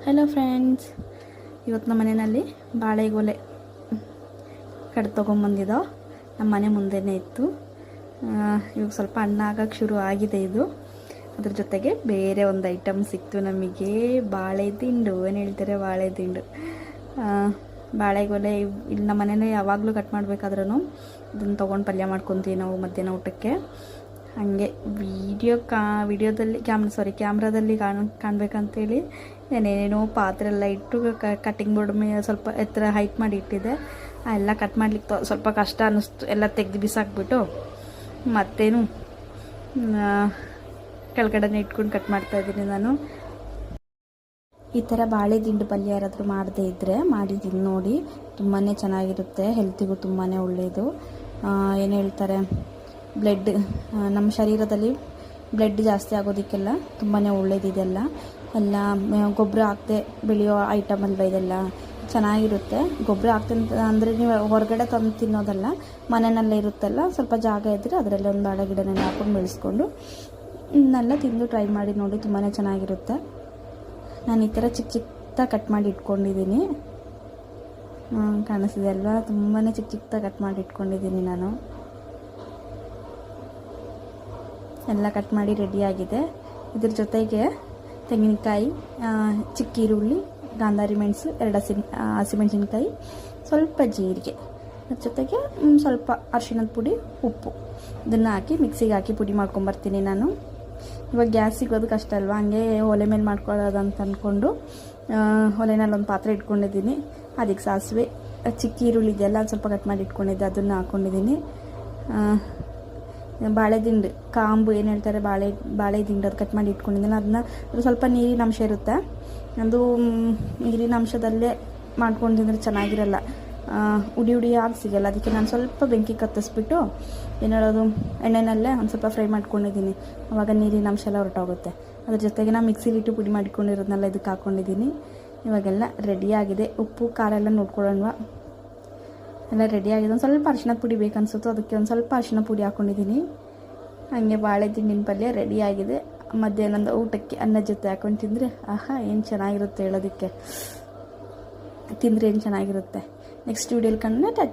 Hello friends, ಇವತ್ತು ನಮ್ಮ ಮನೆಯಲ್ಲಿ ಬಾಳೆಗೊಲೆ ಕಡ್ದು ತೊಗೊಂಬಂದಿದ್ದೋ. ನಮ್ಮ ಮನೆ ಮುಂದೆನೇ ಇತ್ತು. ಇವಾಗ ಸ್ವಲ್ಪ ಹಣ್ಣಾಗಕ್ಕೆ ಶುರು ಆಗಿದೆ ಇದು. ಅದ್ರ ಜೊತೆಗೆ ಬೇರೆ ಒಂದು ಐಟಮ್ ಸಿಕ್ತು ನಮಗೆ, ಬಾಳೆ ದಿಂಡು. ಏನು ಹೇಳ್ತಾರೆ, ಬಾಳೆ ದಿಂಡು. ಬಾಳೆಗೊಲೆ ಇಲ್ಲಿ ನಮ್ಮ ಮನೇಲಿ ಯಾವಾಗಲೂ ಕಟ್ ಮಾಡಬೇಕಾದ್ರೂ ಇದನ್ನು ತೊಗೊಂಡು ಪಲ್ಯ ಮಾಡ್ಕೊತೀವಿ ನಾವು ಮಧ್ಯಾಹ್ನ ಊಟಕ್ಕೆ. ಹಾಗೆ ವಿಡಿಯೋದಲ್ಲಿ ಕ್ಯಾಮ್ರಾದಲ್ಲಿ ಕಾಣಬೇಕಂತೇಳಿ ಏನೇನೋ ಪಾತ್ರೆ ಎಲ್ಲ ಇಟ್ಟು ಕಟ್ಟಿಂಗ್ ಬೋರ್ಡ್ ಮೇಲೆ ಸ್ವಲ್ಪ ಎತ್ತರ ಹೈಟ್ ಮಾಡಿ ಇಟ್ಟಿದ್ದೆ. ಎಲ್ಲ ಕಟ್ ಮಾಡ್ಲಿಕ್ಕೆ ಸ್ವಲ್ಪ ಕಷ್ಟ ಅನ್ನಿಸ್ತು. ಎಲ್ಲ ತೆಗೆದು ಬಿಸಾಕ್ಬಿಟ್ಟು ಮತ್ತೇನು ಕೆಳಗಡೆನೇ ಇಟ್ಕೊಂಡು ಕಟ್ ಮಾಡ್ತಾಯಿದ್ದೀನಿ ನಾನು. ಈ ಥರ ಬಾಳೆ ದಿಂಡು ಪಲ್ಯ ಯಾರಾದರೂ ಮಾಡದೇ ಇದ್ದರೆ ಮಾಡಿದ್ದೀನಿ ನೋಡಿ, ತುಂಬಾ ಚೆನ್ನಾಗಿರುತ್ತೆ. ಹೆಲ್ತಿಗೂ ತುಂಬಾ ಒಳ್ಳೆಯದು. ಏನು ಹೇಳ್ತಾರೆ, ಬ್ಲಡ್, ನಮ್ಮ ಶರೀರದಲ್ಲಿ ಬ್ಲಡ್ ಜಾಸ್ತಿ ಆಗೋದಕ್ಕೆಲ್ಲ ತುಂಬಾ ಒಳ್ಳೇದಿದೆಲ್ಲ. ಎಲ್ಲ ಗೊಬ್ಬರ ಹಾಕದೆ ಬೆಳೆಯೋ ಐಟಮ್ ಅಲ್ವ ಇದೆಲ್ಲ, ಚೆನ್ನಾಗಿರುತ್ತೆ. ಗೊಬ್ಬರ ಹಾಕ್ತಂತ ಅಂದರೆ ನೀವು ಹೊರಗಡೆ ತಂದು ತಿನ್ನೋದಲ್ಲ, ಮನೆಯಲ್ಲೇ ಇರುತ್ತಲ್ಲ, ಸ್ವಲ್ಪ ಜಾಗ ಇದ್ದರೆ ಅದರಲ್ಲಿ ಒಂದು ಬಾಳೆ ಗಿಡನೆಲ್ಲ ಹಾಕೊಂಡು ಬೆಳೆಸ್ಕೊಂಡು ಇನ್ನೆಲ್ಲ ತಿಂದು ಟ್ರೈ ಮಾಡಿ ನೋಡಿ, ತುಂಬಾ ಚೆನ್ನಾಗಿರುತ್ತೆ. ನಾನು ಈ ಥರ ಚಿಕ್ಕ ಕಟ್ ಮಾಡಿ ಇಟ್ಕೊಂಡಿದ್ದೀನಿ. ಕಾಣಿಸ್ತಿದೆ ಅಲ್ವಾ, ತುಂಬಾ ಚಿಕ್ಕ ಕಟ್ ಮಾಡಿ ಇಟ್ಕೊಂಡಿದ್ದೀನಿ ನಾನು. ಎಲ್ಲ ಕಟ್ ಮಾಡಿ ರೆಡಿಯಾಗಿದೆ. ಇದ್ರ ಜೊತೆಗೆ ತೆಂಗಿನಕಾಯಿ, ಚಿಕ್ಕ ಈರುಳ್ಳಿ, ಗಾಂಧಾರಿ ಮೆಣಸು, 2 ಹಸಿಮೆಣಸಿನ್ಕಾಯಿ, ಸ್ವಲ್ಪ ಜೀರಿಗೆ, ಅದ್ರ ಜೊತೆಗೆ ಸ್ವಲ್ಪ ಅರಿಶಿಣದ ಪುಡಿ, ಉಪ್ಪು, ಇದನ್ನು ಹಾಕಿ ಮಿಕ್ಸಿಗೆ ಹಾಕಿ ಪುಡಿ ಮಾಡ್ಕೊಂಬರ್ತೀನಿ ನಾನು. ಇವಾಗ ಗ್ಯಾಸ್ ಸಿಗೋದು ಕಷ್ಟ ಅಲ್ವಾ, ಹಂಗೆ ಒಲೆ ಮೇಲೆ ಮಾಡ್ಕೊಳ್ಳೋದಂತ ಅಂದ್ಕೊಂಡು ಒಲೆನಲ್ಲಿ ಒಂದು ಪಾತ್ರೆ ಇಟ್ಕೊಂಡಿದ್ದೀನಿ. ಅದಕ್ಕೆ ಸಾಸಿವೆ, ಚಿಕ್ಕ ಈರುಳ್ಳಿ ಇದೆಲ್ಲ ಸ್ವಲ್ಪ ಕಟ್ ಮಾಡಿ ಇಟ್ಕೊಂಡಿದ್ದೆ, ಅದನ್ನು ಹಾಕ್ಕೊಂಡಿದ್ದೀನಿ. ಬಾಳೆ ದಿಂಡು ಕಾಂಬು, ಏನು ಹೇಳ್ತಾರೆ, ಬಾಳೆ ದಿಂಡು ಅದು ಕಟ್ ಮಾಡಿ ಇಟ್ಕೊಂಡಿದ್ದೀನಿ. ಅದನ್ನ ಸ್ವಲ್ಪ ನೀರಿನ ಅಂಶ ಇರುತ್ತೆ, ಅದು ನೀರಿನ ಅಂಶದಲ್ಲೇ ಮಾಡ್ಕೊಂಡು ತಿಂದರೆ ಚೆನ್ನಾಗಿರಲ್ಲ, ಉಡಿ ಸಿಗಲ್ಲ. ಅದಕ್ಕೆ ನಾನು ಸ್ವಲ್ಪ ಬೆಂಕಿ ಕತ್ತಿಸ್ಬಿಟ್ಟು ಏನು ಹೇಳೋದು, ಎಣ್ಣೆನಲ್ಲೇ ಒಂದು ಸ್ವಲ್ಪ ಫ್ರೈ ಮಾಡ್ಕೊಂಡಿದ್ದೀನಿ. ಆವಾಗ ನೀರಿನ ಅಂಶ ಎಲ್ಲ ಹೊರಟೋಗುತ್ತೆ. ಅದ್ರ ಜೊತೆಗೆ ನಾನು ಮಿಕ್ಸಿಲಿಟ್ಟು ಪುಡಿ ಮಾಡ್ಕೊಂಡಿರೋದನ್ನೆಲ್ಲ ಇದಕ್ಕೆ ಹಾಕ್ಕೊಂಡಿದ್ದೀನಿ. ಇವಾಗೆಲ್ಲ ರೆಡಿಯಾಗಿದೆ. ಉಪ್ಪು ಖಾರ ಎಲ್ಲ ನೋಡ್ಕೊಳ್ಳೋಣ. ಎಲ್ಲ ರೆಡಿಯಾಗಿದೆ. ಒಂದು ಸ್ವಲ್ಪ ಅರಿಶಿಣದ ಪುಡಿ ಬೇಕನ್ಸುತ್ತೋ, ಅದಕ್ಕೆ ಒಂದು ಸ್ವಲ್ಪ ಅರಿಶಿಣ ಪುಡಿ ಹಾಕ್ಕೊಂಡಿದ್ದೀನಿ. ಹಾಗೆ ಬಾಳೆ ದಿಂಡಿನ ಪಲ್ಯ ರೆಡಿಯಾಗಿದೆ. ಮಧ್ಯಾಹ್ನದ ಊಟಕ್ಕೆ ಅನ್ನದ ಜೊತೆ ಹಾಕೊಂಡು ತಿಂದರೆ ಆಹಾ, ಏನು ಚೆನ್ನಾಗಿರುತ್ತೆ ಹೇಳೋದಕ್ಕೆ. ತಿಂದರೆ ಏನು ಚೆನ್ನಾಗಿರುತ್ತೆ. ನೆಕ್ಸ್ಟ್ ವೀಡಿಯೋಲಿ ಕಂಡು ಟಾಟಾ.